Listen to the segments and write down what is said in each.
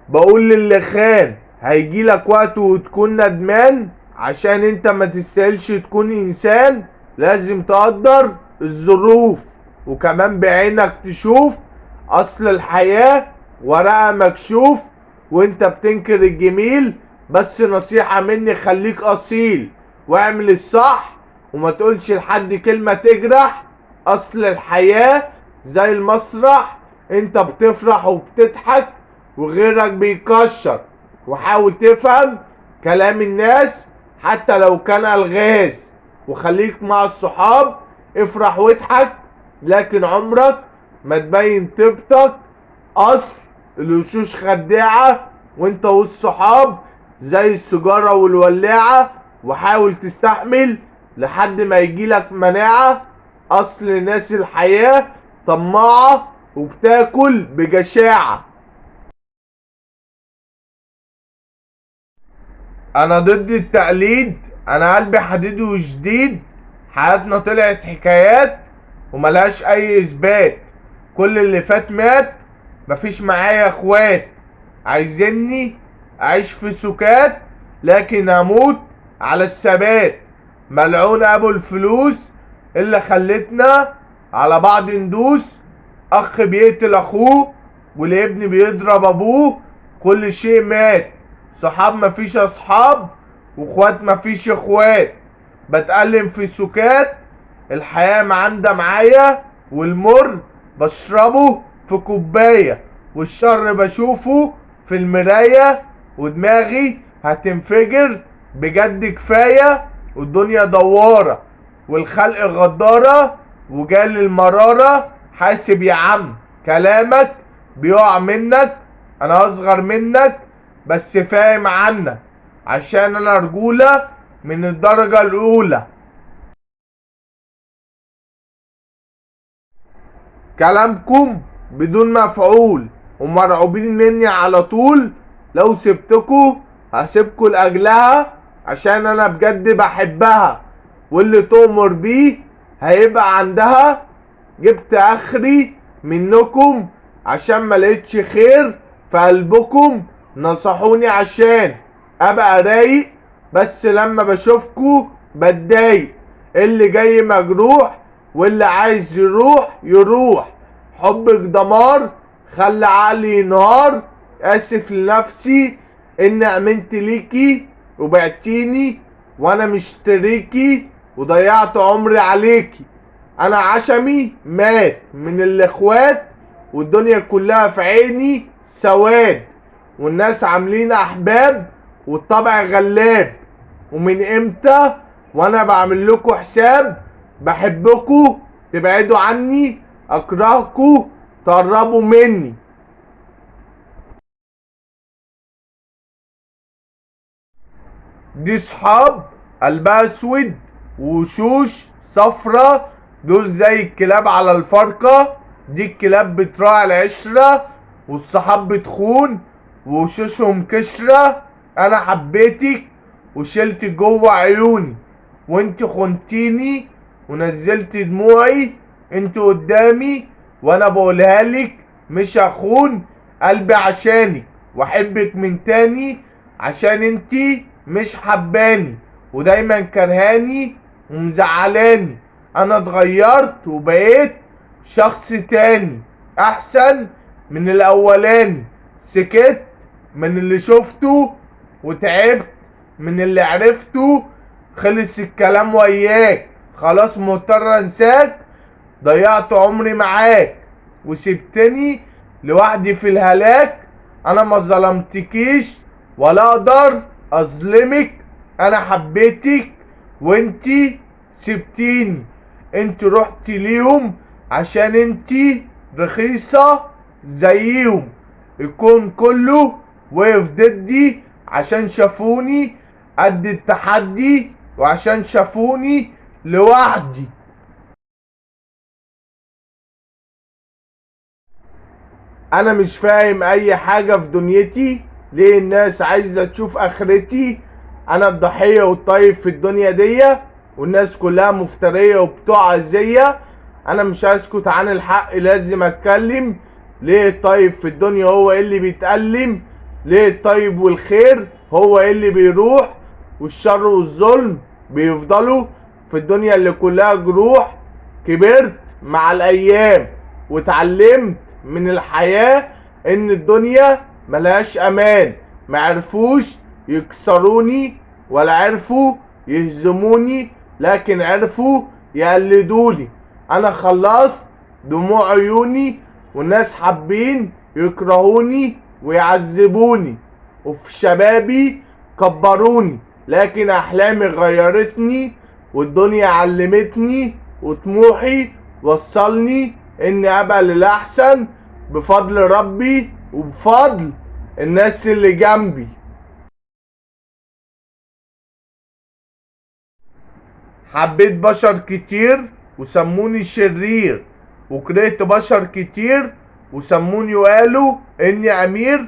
بقول للي خان هيجيلك وقت وتكون ندمان، عشان انت ما تستاهلش تكون انسان. لازم تقدر الظروف، وكمان بعينك تشوف اصل الحياة ورقة مكشوف. وانت بتنكر الجميل، بس نصيحة مني خليك اصيل واعمل الصح، وما تقولش لحد كلمة تجرح. اصل الحياة زي المسرح، انت بتفرح وبتضحك وغيرك بيكشر. وحاول تفهم كلام الناس حتى لو كان الغاز. وخليك مع الصحاب، افرح واضحك، لكن عمرك ما تبين طيبتك. اصل الوشوش خداعة، وانت والصحاب زي السيجارة والولاعة. وحاول تستحمل لحد ما يجيلك مناعة. اصل ناس الحياة طماعة وبتاكل بجشاعة. انا ضد التقليد، انا قلبي حديد وشديد. حياتنا طلعت حكايات وملهاش اي اثبات. كل اللي فات مات، مفيش معايا اخوات. عايزيني اعيش في سكات، لكن اموت على الثبات. ملعون ابو الفلوس اللي خلتنا على بعض ندوس. اخ بيقتل اخوه، والابن بيضرب ابوه. كل شيء مات، صحاب مفيش اصحاب، واخوات مفيش اخوات. بتألم في سكات، الحياة معندة معايا. والمر بشربه في كوباية، والشر بشوفه في المراية. ودماغي هتنفجر بجد كفاية. والدنيا دوارة والخلق غدارة، وجال المرارة. حاسب يا عم كلامك بيقع منك، انا اصغر منك بس فاهم عنك، عشان انا رجولة من الدرجة الاولى. كلامكم بدون مفعول، ومرعوبين مني على طول. لو سبتكوا هسيبكوا لاجلها، عشان انا بجد بحبها. واللي تؤمر بيه هيبقى عندها. جبت اخري منكم عشان ملقتش خير في قلبكم. نصحوني عشان ابقى رايق، بس لما بشوفكوا بتضايق. اللي جاي مجروح، واللي عايز يروح يروح. حبك دمار خلى عقلي ينهار. اسف لنفسي اني امنت ليكي وبعتيني وانا مشتريكي، وضيعت عمري عليكي. انا عشمي مات من الاخوات، والدنيا كلها في عيني سواد. والناس عاملين احباب والطبع غلاب. ومن امتى وانا بعمل لكم حساب؟ بحبكوا تبعدوا عني، اكرهكوا تقربوا مني. دي صحاب قلبها اسود ووشوش صفرة، دول زي الكلاب على الفرقة. دي الكلاب بتراعي العشرة، والصحاب بتخون ووشوشهم كشرة. انا حبيتك وشلت جوه عيوني، وانت خنتيني ونزلت دموعي. انت قدامي وانا بقولها لك مش هخون قلبي عشانك، واحبك من تاني عشان انتي مش حباني. ودايما كرهاني ومزعلاني. انا اتغيرت وبقيت شخص تاني، احسن من الاولاني. سكت من اللي شفته، وتعبت من اللي عرفته. خلص الكلام وياك، خلاص مضطر انساك. ضيعت عمري معاك وسبتني لوحدي في الهلاك. انا ما ظلمتكيش ولا اقدر اظلمك. انا حبيتك وانتي سبتيني. انت رحت ليهم عشان انتي رخيصة زيهم. الكون كله وقف ضدي عشان شافوني قد التحدي، وعشان شافوني لوحدي. انا مش فاهم اي حاجة في دنيتي، ليه الناس عايزة تشوف اخرتي؟ انا الضحية والطيب في الدنيا دي، والناس كلها مفترية وبتوع اذية. انا مش هسكت عن الحق، لازم اتكلم. ليه الطيب في الدنيا هو اللي بيتألم؟ ليه الطيب والخير هو اللي بيروح والشر والظلم بيفضلوا في الدنيا اللي كلها جروح. كبرت مع الايام واتعلمت من الحياة ان الدنيا ملهاش امان. معرفوش يكسروني ولا عرفوا يهزموني، لكن عرفوا يقلدوني. انا خلصت دموع عيوني والناس حابين يكرهوني ويعذبوني، وفي شبابي كبروني، لكن احلامي غيرتني والدنيا علمتني، وطموحي وصلني اني ابقى للاحسن بفضل ربي وبفضل الناس اللي جنبي. حبيت بشر كتير وسموني شرير، وكرهت بشر كتير وسموني وقالوا اني امير.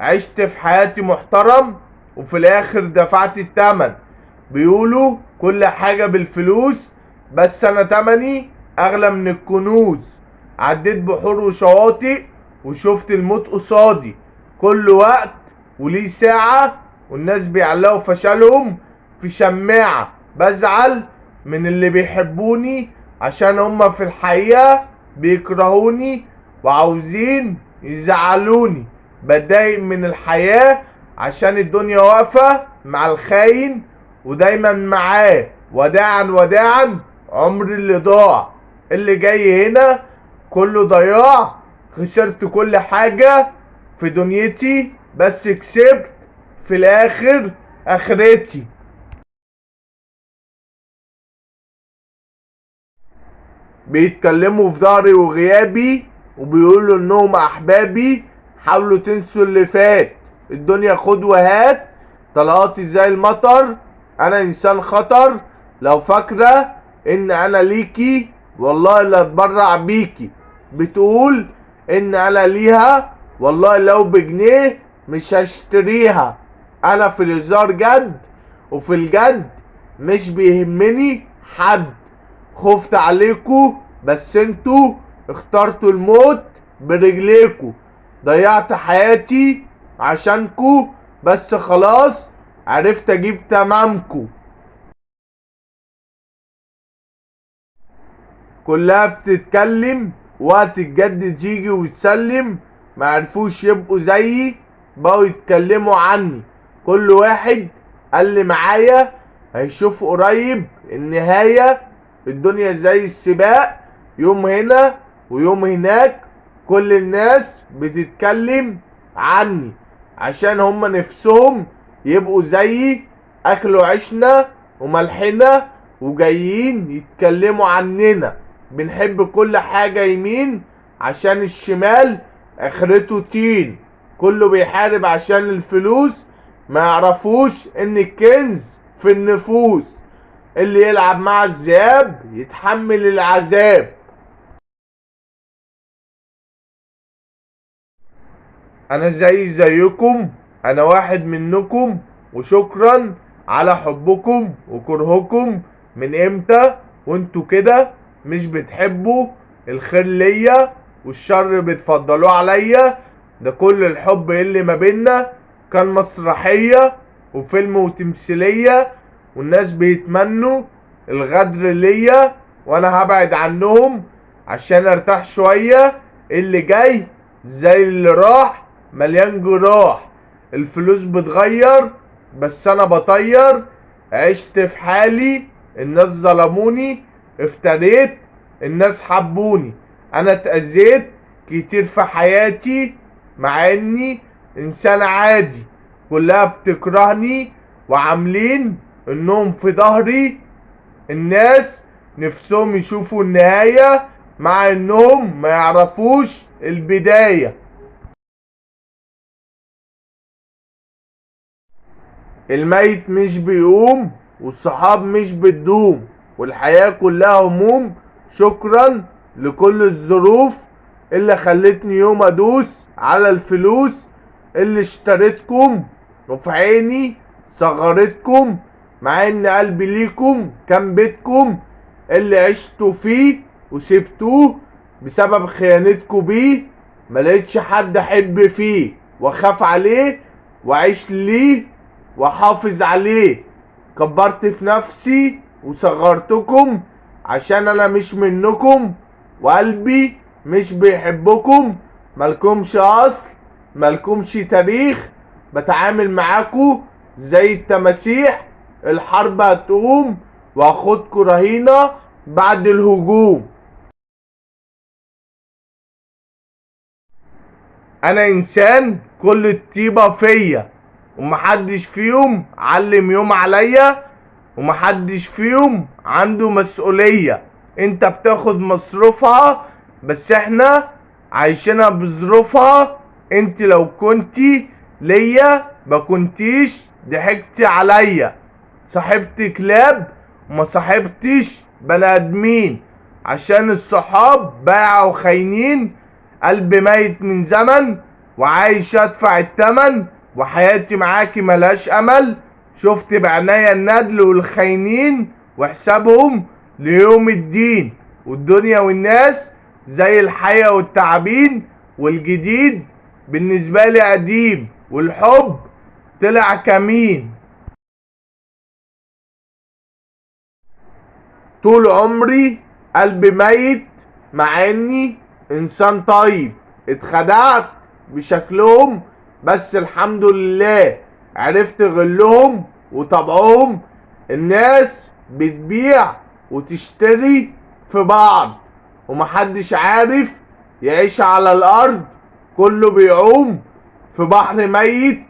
عشت في حياتي محترم وفي الاخر دفعت التمن. بيقولوا كل حاجة بالفلوس، بس انا تمني اغلى من الكنوز. عديت بحور وشواطئ وشفت الموت قصادي. كل وقت وليه ساعة، والناس بيعلقوا فشلهم في شماعة. بزعل من اللي بيحبوني عشان هما في الحقيقة بيكرهوني وعاوزين يزعلوني. بتضايق من الحياة عشان الدنيا واقفة مع الخاين ودايما معاه. وداعا وداعا عمري اللي ضاع، اللي جاي هنا كله ضياع. خسرت كل حاجة في دنيتي بس كسبت في الاخر اخرتي. بيتكلموا في ظهري وغيابي وبيقولوا انهم احبابي. حاولوا تنسوا اللي فات، الدنيا خد وهات. طلقاتي زي المطر، انا انسان خطر. لو فاكرة ان انا ليكي والله لا اتبرع بيكي. بتقول ان انا ليها، والله لو بجنيه مش هشتريها. انا في الهزار جد وفي الجد مش بيهمني حد. خفت عليكو بس انتو اخترتوا الموت برجليكو. ضيعت حياتي عشانكو بس خلاص عرفت اجيب تمامكو. كلها بتتكلم وقت الجد تيجي وتسلم. معرفوش يبقوا زيي، بقوا يتكلموا عني. كل واحد قال لي معايا هيشوف قريب النهاية. الدنيا زي السباق، يوم هنا ويوم هناك. كل الناس بتتكلم عني عشان هما نفسهم يبقوا زيي. اكلوا عيشنا وملحنا وجايين يتكلموا عننا. بنحب كل حاجة يمين عشان الشمال اخرته تين. كله بيحارب عشان الفلوس، ما يعرفوش ان الكنز في النفوس. اللي يلعب مع الذئاب يتحمل العذاب. انا زيكم، انا واحد منكم، وشكرا على حبكم وكرهكم. من امتى وانتوا كده مش بتحبوا الخير ليا والشر بتفضلوه عليا؟ ده كل الحب اللي ما بينا كان مسرحية وفيلم وتمثيلية، والناس بيتمنوا الغدر ليا وانا هبعد عنهم عشان ارتاح شوية. اللي جاي زي اللي راح مليان جراح. الفلوس بتغير بس انا بطير. عشت في حالي الناس ظلموني، افتريت الناس حبوني. انا اتأذيت كتير في حياتي مع اني انسان عادي. كلها بتكرهني وعاملين انهم في ظهري. الناس نفسهم يشوفوا النهاية مع انهم ما يعرفوش البداية. الميت مش بيقوم والصحاب مش بتدوم، والحياة كلها هموم. شكرا لكل الظروف اللي خلتني يوم ادوس على الفلوس اللي اشتريتكم، وفي عيني صغرتكم مع ان قلبي ليكم كان بيتكم اللي عشتوا فيه وسبتوه بسبب خيانتكم بيه. ملقتش حد احب فيه واخاف عليه وعيش ليه وحافظ عليه. كبرت في نفسي وصغرتكم عشان انا مش منكم، وقلبي مش بيحبكم. ملكمش اصل، ملكمش تاريخ. بتعامل معاكم زي التماسيح. الحرب هتقوم وهاخدكوا رهينة بعد الهجوم. انا انسان كل الطيبة فيا، ومحدش فيهم علم يوم عليا، ومحدش فيهم عنده مسؤولية. انت بتاخد مصروفها، بس احنا عايشينها بظروفها. انت لو كنتي ليا ما كنتيش ضحكتي عليا. صاحبت كلاب وما صاحبتش بني ادمين، عشان الصحاب باعوا وخاينين. قلب ميت من زمن وعايش ادفع التمن، وحياتي معاكي ملهاش امل. شفت بعناية الندل والخاينين وحسابهم ليوم الدين. والدنيا والناس زي الحياة والتعابين، والجديد بالنسبة لي قديم، والحب طلع كمين. طول عمري قلبي ميت مع اني انسان طيب. اتخدعت بشكلهم، بس الحمد لله عرفت غلهم وطبعهم. الناس بتبيع وتشتري في بعض، ومحدش عارف يعيش على الارض. كله بيعوم في بحر ميت،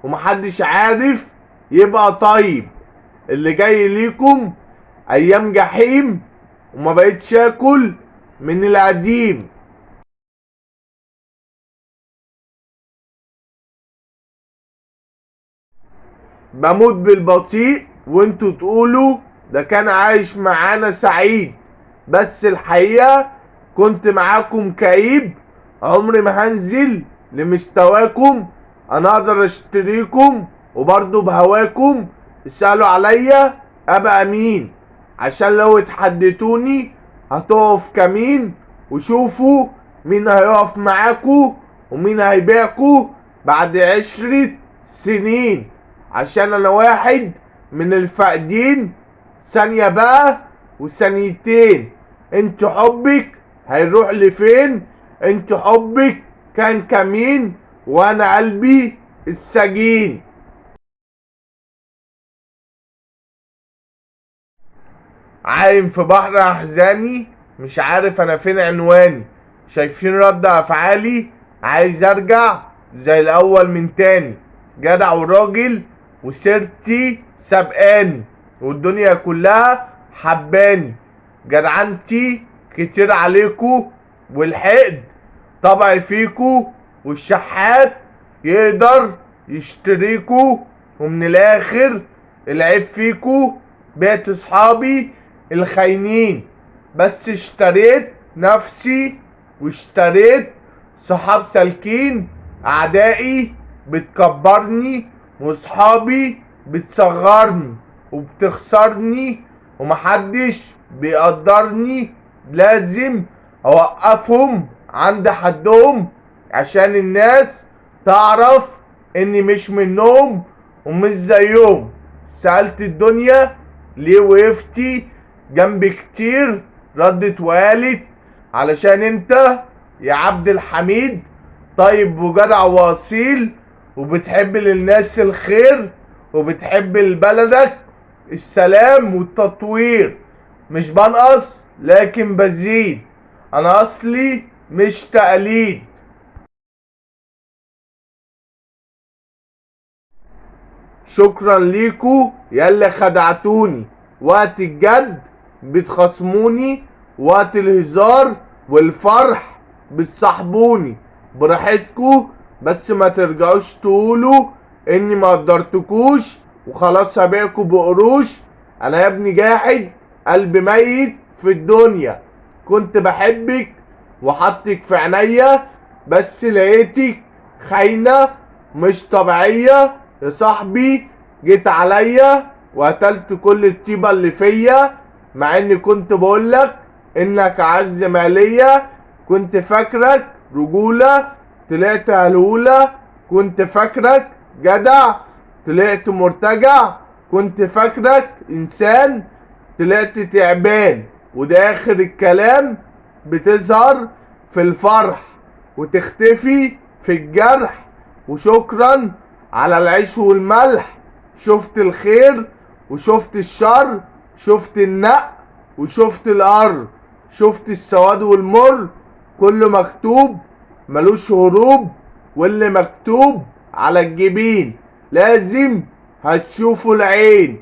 ومحدش عارف يبقى طيب. اللي جاي ليكم ايام جحيم، وما بقتش اكل من القديم. بموت بالبطيء وانتوا تقولوا ده كان عايش معانا سعيد، بس الحقيقة كنت معاكم كئيب. عمري ما هنزل لمستواكم، انا اقدر اشتريكم وبرضه بهواكم. اسألوا عليا ابقى مين، عشان لو اتحدتوني هتقف كمين. وشوفوا مين هيقف معاكوا ومين هيبيعكوا بعد 10 سنين. عشان انا واحد من الفاقدين، ثانية بقى وثانيتين. انت حبك هيروح لفين؟ انت حبك كان كمين، وانا قلبي السجين. عايم في بحر احزاني، مش عارف انا فين عنواني. شايفين رد افعالي؟ عايز ارجع زي الاول من تاني. جدع وراجل وسيرتي سبقاني، والدنيا كلها حباني. جدعنتي كتير عليكو، والحقد طبعي فيكو. والشحات يقدر يشتريكو، ومن الاخر العيب فيكو. بقيت اصحابي الخاينين، بس اشتريت نفسي واشتريت صحاب سالكين. اعدائي بتكبرني، واصحابي بتصغرني وبتخسرني، ومحدش بيقدرني. لازم اوقفهم عند حدهم، عشان الناس تعرف اني مش منهم ومش زيهم. سألت الدنيا ليه وقفتي جنبي كتير، ردت وقالت علشان انت يا عبد الحميد طيب وجدع واصيل، وبتحب للناس الخير، وبتحب لبلدك السلام والتطوير. مش بنقص لكن بزيد، انا اصلي مش تقليد. شكرا ليكو ياللي خدعتوني. وقت الجد بتخصموني، وقت الهزار والفرح بتصاحبوني. براحتكو، بس ما ترجعوش تقولوا اني ما قدرتكوش وخلاص هبيعكوا بقروش. انا يا ابني جاحد قلب ميت في الدنيا. كنت بحبك وحطك في عينيا، بس لقيتك خاينة مش طبيعية. يا صاحبي جيت عليا وقتلت كل الطيبة اللي فيا، مع اني كنت بقولك انك اعز مالية. كنت فاكرك رجولة طلعت هلولة، كنت فاكرك جدع طلعت مرتجع، كنت فاكرك انسان طلعت تعبان. وده اخر الكلام، بتظهر في الفرح وتختفي في الجرح. وشكرا على العيش والملح، شفت الخير وشفت الشر، شفت النق وشفت القر، شفت السواد والمر، كله مكتوب ملوش هروب. واللي مكتوب على الجبين لازم هتشوفه العين.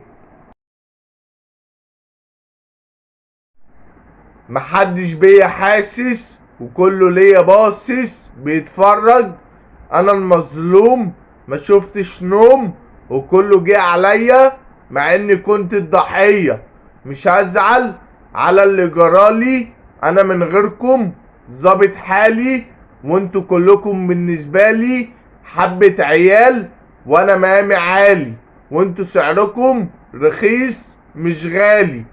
محدش بيا حاسس وكله ليا باصص بيتفرج. انا المظلوم ما شفتش نوم وكله جه عليا مع اني كنت الضحية. مش هزعل على اللي جرالي، انا من غيركم ظابط حالي. وانتوا كلكم بالنسبة لي حبة عيال وانا مقامي عالي. وانتوا سعركم رخيص مش غالي،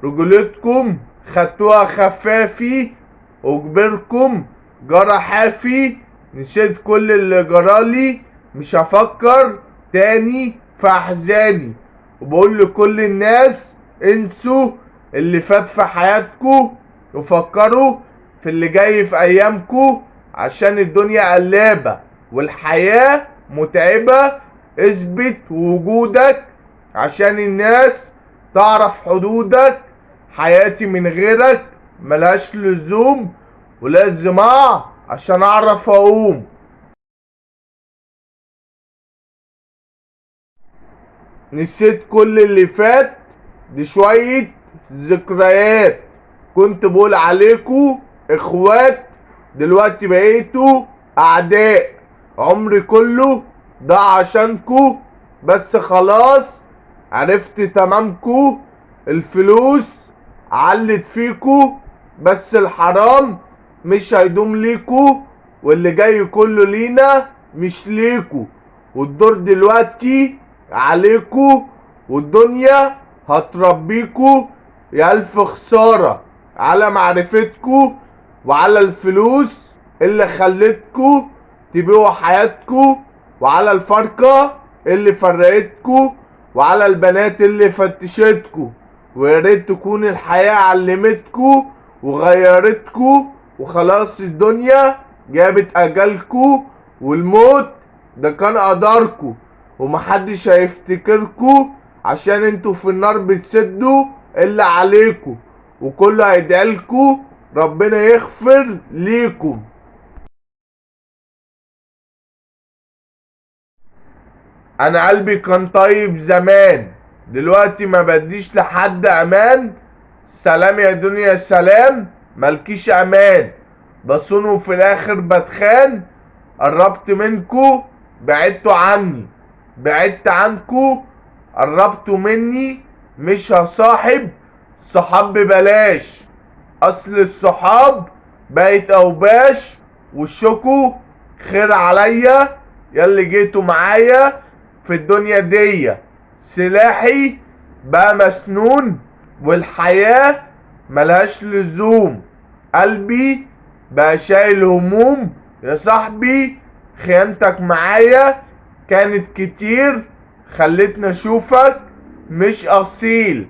رجولتكم خدتوها خفافي وكبركم جرى حافي. نسيت كل اللي جرالي، مش هفكر تاني في احزاني. وبقول لكل الناس انسوا اللي فات في حياتكو وفكروا في اللي جاي في ايامكو، عشان الدنيا قلابة والحياة متعبة. اثبت وجودك عشان الناس تعرف حدودك. حياتي من غيرك ملهاش لزوم، ولازم اقع عشان اعرف اقوم. نسيت كل اللي فات، دي شوية ذكريات. كنت بقول عليكو اخوات، دلوقتي بقيتوا اعداء. عمري كله ضاع عشانكو، بس خلاص عرفت تمامكو. الفلوس علت فيكو، بس الحرام مش هيدوم ليكو. واللي جاي كله لينا مش ليكو. والدور دلوقتي عليكو، والدنيا هتربيكو. يا الف خسارة على معرفتكو وعلى الفلوس اللي خلتكو تبيعوا حياتكو، وعلى الفرقة اللي فرقتكو، وعلى البنات اللي فتشتكو. وياريت تكون الحياة علمتكو وغيرتكو. وخلاص الدنيا جابت اجالكو، والموت ده كان قدركو. ومحدش هيفتكركو عشان انتوا في النار بتسدوا اللي عليكو. وكله هيدعيلكو ربنا يغفر ليكم. انا قلبي كان طيب زمان، دلوقتي ما بديش لحد امان. سلام يا دنيا سلام، ملكيش امان. بصون وفي الاخر بتخان. قربت منكو بعدتوا عني، بعدت عنكو قربتوا مني. مش هصاحب صحاب ببلاش، اصل الصحاب بقت اوباش. وشكو خير عليا ياللي جيتوا معايا في الدنيا دي. سلاحي بقى مسنون والحياة ملهاش لزوم. قلبي بقى شايل هموم يا صاحبي. خيانتك معايا كانت كتير، خلتني اشوفك مش اصيل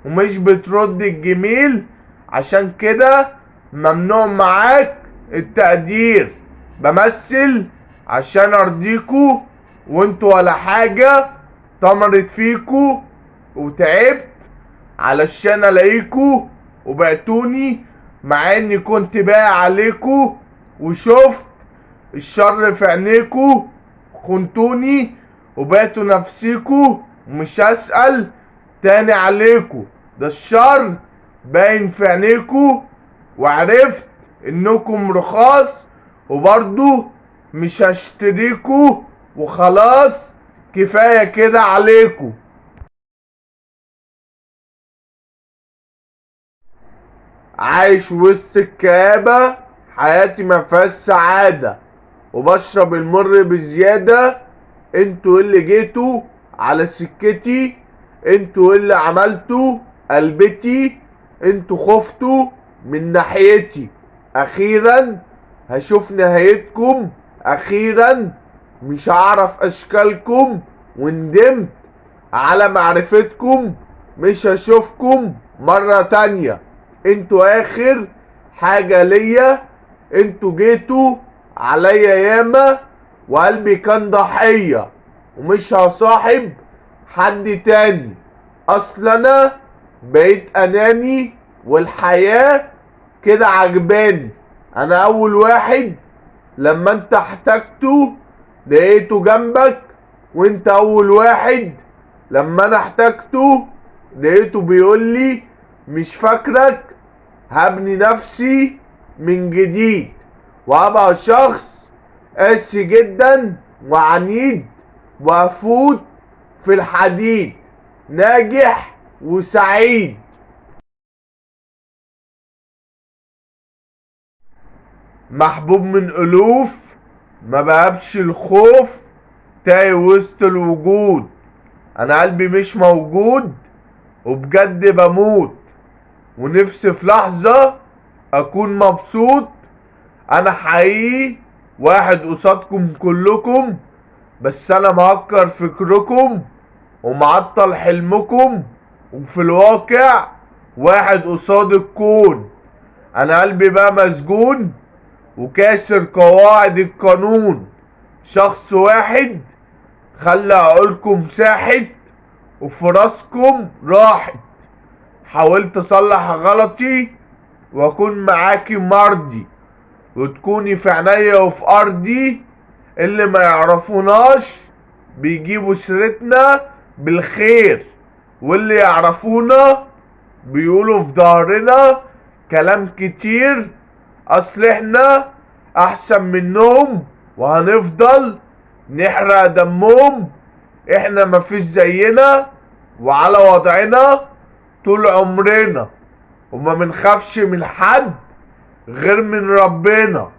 ومش بترد الجميل. عشان كده ممنوع معاك التقدير. بمثل عشان ارضيكوا وانتوا ولا حاجة. طمرت فيكوا وتعبت علشان الاقيكوا، وبعتوني مع اني كنت باقي عليكوا. وشفت الشر في عينيكوا، خنتوني وباتوا نفسيكوا. ومش هسأل تاني عليكوا، ده الشر باين في عينيكوا. وعرفت انكم رخاص وبرضو مش هشتريكوا. وخلاص كفاية كده عليكوا. عايش وسط الكآبة، حياتي مفيهاش سعادة، وبشرب المر بزيادة. انتوا اللي جيتوا على سكتي، انتوا اللي عملتوا قلبتي. انتوا خفتوا من ناحيتي، اخيرا هشوف نهايتكم. اخيرا مش هعرف اشكالكم، وندمت على معرفتكم. مش هشوفكم مرة تانية. انتوا اخر حاجة ليا. انتوا جيتوا عليا ياما، وقلبي كان ضحية، ومش هصاحب حد تاني. اصل انا بقيت اناني، والحياة كده عجباني. انا اول واحد لما انت احتجته لقيته جنبك، وانت اول واحد لما انا احتجته لقيته بيقولي مش فاكرك. هبني نفسي من جديد، وهبقى شخص قاسي جدا وعنيد، وهفوت في الحديد، ناجح وسعيد. محبوب من ألوف، ما بهبش الخوف، تايه وسط الوجود. أنا قلبي مش موجود، وبجد بموت، ونفسي في لحظة أكون مبسوط. أنا حقيقي واحد قصادكم كلكم، بس أنا مهكر فكركم ومعطل حلمكم، وفي الواقع واحد قصاد الكون. أنا قلبي بقى مسجون، وكاسر قواعد القانون. شخص واحد خلى عقولكم ساحت، وفي راسكم راحت. حاولت اصلح غلطي، واكون معاكي مرضي، وتكوني في عينيا وفي ارضي. اللي ما يعرفوناش بيجيبوا سيرتنا بالخير، واللي يعرفونا بيقولوا في ظهرنا كلام كتير. اصل احنا احسن منهم، وهنفضل نحرق دمهم. احنا مفيش زينا، وعلى وضعنا طول عمرنا، وما بنخافش من حد غير من ربنا.